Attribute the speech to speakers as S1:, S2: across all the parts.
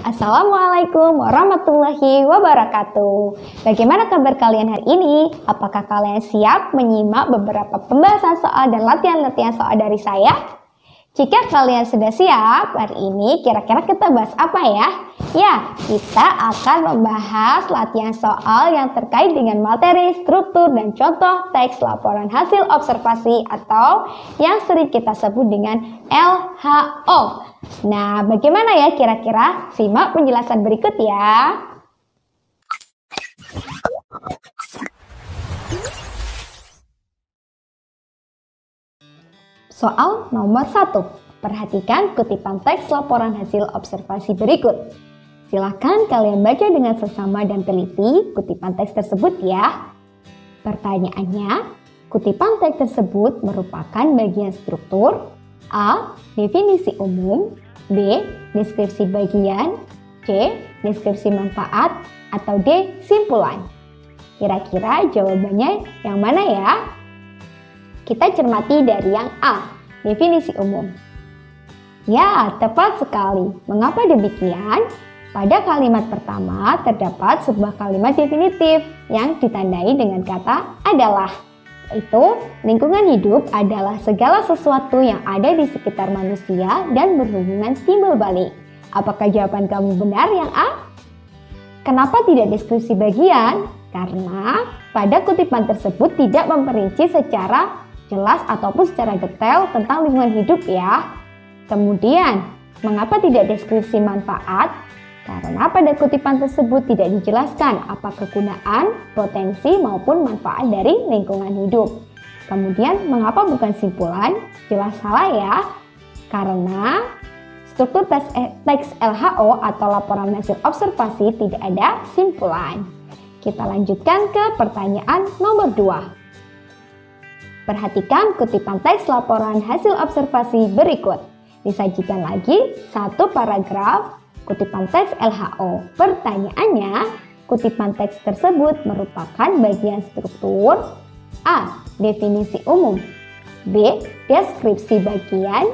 S1: Assalamualaikum warahmatullahi wabarakatuh. Bagaimana kabar kalian hari ini? Apakah kalian siap menyimak beberapa pembahasan soal dan latihan-latihan soal dari saya? Jika kalian sudah siap, hari ini kira-kira kita bahas apa ya? Ya, kita akan membahas latihan soal yang terkait dengan materi, struktur, dan contoh teks laporan hasil observasi atau yang sering kita sebut dengan LHO. Nah, bagaimana ya kira-kira? Simak penjelasan berikut ya. Soal nomor 1. Perhatikan kutipan teks laporan hasil observasi berikut. Silakan kalian baca dengan seksama dan teliti kutipan teks tersebut ya. Pertanyaannya, kutipan teks tersebut merupakan bagian struktur A. Definisi umum, B. Deskripsi bagian, C. Deskripsi manfaat, atau D. Simpulan. Kira-kira jawabannya yang mana ya? Kita cermati dari yang A, definisi umum. Ya, tepat sekali. Mengapa demikian? Pada kalimat pertama terdapat sebuah kalimat definitif yang ditandai dengan kata adalah. Yaitu, lingkungan hidup adalah segala sesuatu yang ada di sekitar manusia dan berhubungan timbal balik. Apakah jawaban kamu benar yang A? Kenapa tidak deskripsi bagian? Karena pada kutipan tersebut tidak memperinci secara jelas ataupun secara detail tentang lingkungan hidup ya. Kemudian, mengapa tidak deskripsi manfaat? Karena pada kutipan tersebut tidak dijelaskan apa kegunaan, potensi maupun manfaat dari lingkungan hidup. Kemudian, mengapa bukan simpulan? Jelas salah ya. Karena struktur teks LHO atau laporan hasil observasi tidak ada simpulan. Kita lanjutkan ke pertanyaan nomor 2. Perhatikan kutipan teks laporan hasil observasi berikut. Disajikan lagi satu paragraf kutipan teks LHO. Pertanyaannya, kutipan teks tersebut merupakan bagian struktur A. Definisi umum, B. Deskripsi bagian,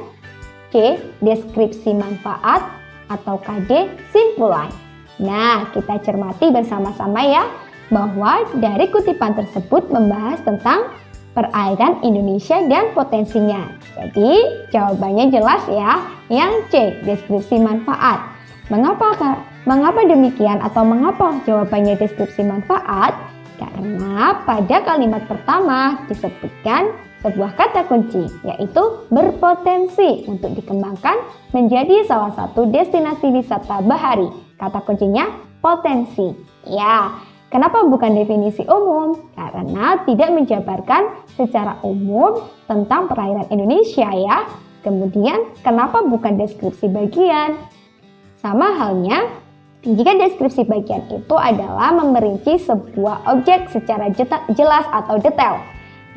S1: C. Deskripsi manfaat, atau D. Simpulan. Nah, kita cermati bersama-sama ya, bahwa dari kutipan tersebut membahas tentang perairan Indonesia dan potensinya. Jadi jawabannya jelas ya, yang C, deskripsi manfaat. Mengapa demikian atau mengapa jawabannya deskripsi manfaat? Karena pada kalimat pertama disebutkan sebuah kata kunci, yaitu berpotensi untuk dikembangkan menjadi salah satu destinasi wisata bahari. Kata kuncinya potensi. Ya. Kenapa bukan definisi umum? Karena tidak menjabarkan secara umum tentang perairan Indonesia ya. Kemudian, kenapa bukan deskripsi bagian? Sama halnya, jika deskripsi bagian itu adalah memerinci sebuah objek secara jelas atau detail.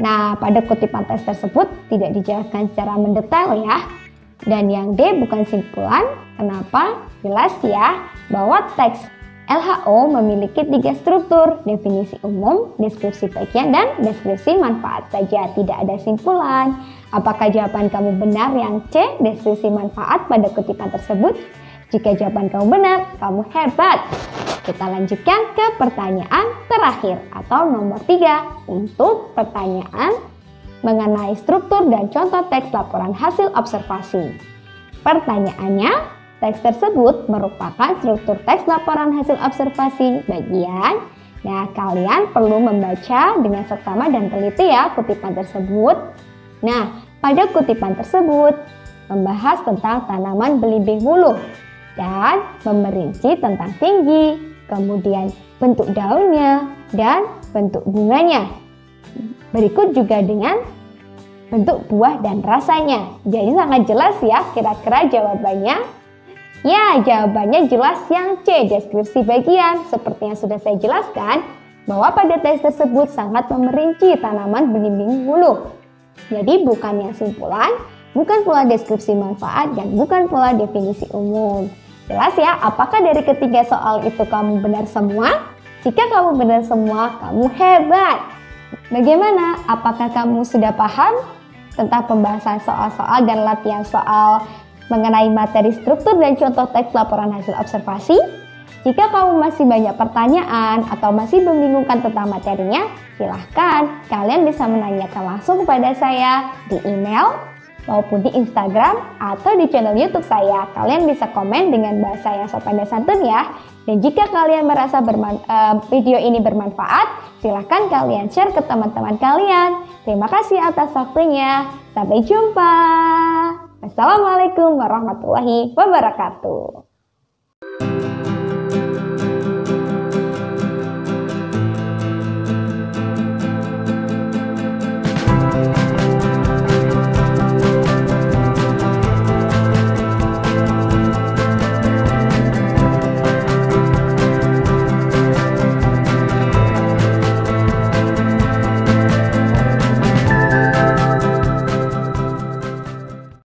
S1: Nah, pada kutipan teks tersebut tidak dijelaskan secara mendetail ya. Dan yang D bukan simpulan. Kenapa? Jelas ya, bahwa teks LHO memiliki 3 struktur, definisi umum, deskripsi bagian, dan deskripsi manfaat saja, tidak ada simpulan. Apakah jawaban kamu benar yang C, deskripsi manfaat pada kutipan tersebut? Jika jawaban kamu benar, kamu hebat. Kita lanjutkan ke pertanyaan terakhir atau nomor 3 untuk pertanyaan mengenai struktur dan contoh teks laporan hasil observasi. Pertanyaannya, teks tersebut merupakan struktur teks laporan hasil observasi bagian. Nah, kalian perlu membaca dengan seksama dan teliti ya kutipan tersebut. Nah, pada kutipan tersebut membahas tentang tanaman belimbing buluh dan memerinci tentang tinggi, kemudian bentuk daunnya dan bentuk bunganya. Berikut juga dengan bentuk buah dan rasanya. Jadi sangat jelas ya kira-kira jawabannya. Ya, jawabannya jelas yang C, deskripsi bagian. Seperti yang sudah saya jelaskan, bahwa pada teks tersebut sangat memerinci tanaman belimbing buluh. Jadi bukan yang simpulan, bukan pula deskripsi manfaat, dan bukan pula definisi umum. Jelas ya, apakah dari ketiga soal itu kamu benar semua? Jika kamu benar semua, kamu hebat. Bagaimana? Apakah kamu sudah paham tentang pembahasan soal-soal dan latihan soal mengenai materi struktur dan contoh teks laporan hasil observasi. Jika kamu masih banyak pertanyaan atau masih membingungkan tentang materinya, silahkan kalian bisa menanyakan langsung kepada saya di email maupun di Instagram atau di channel YouTube saya. Kalian bisa komen dengan bahasa yang sopan dan santun ya. Dan jika kalian merasa video ini bermanfaat, silahkan kalian share ke teman-teman kalian. Terima kasih atas waktunya. Sampai jumpa. Assalamualaikum warahmatullahi wabarakatuh.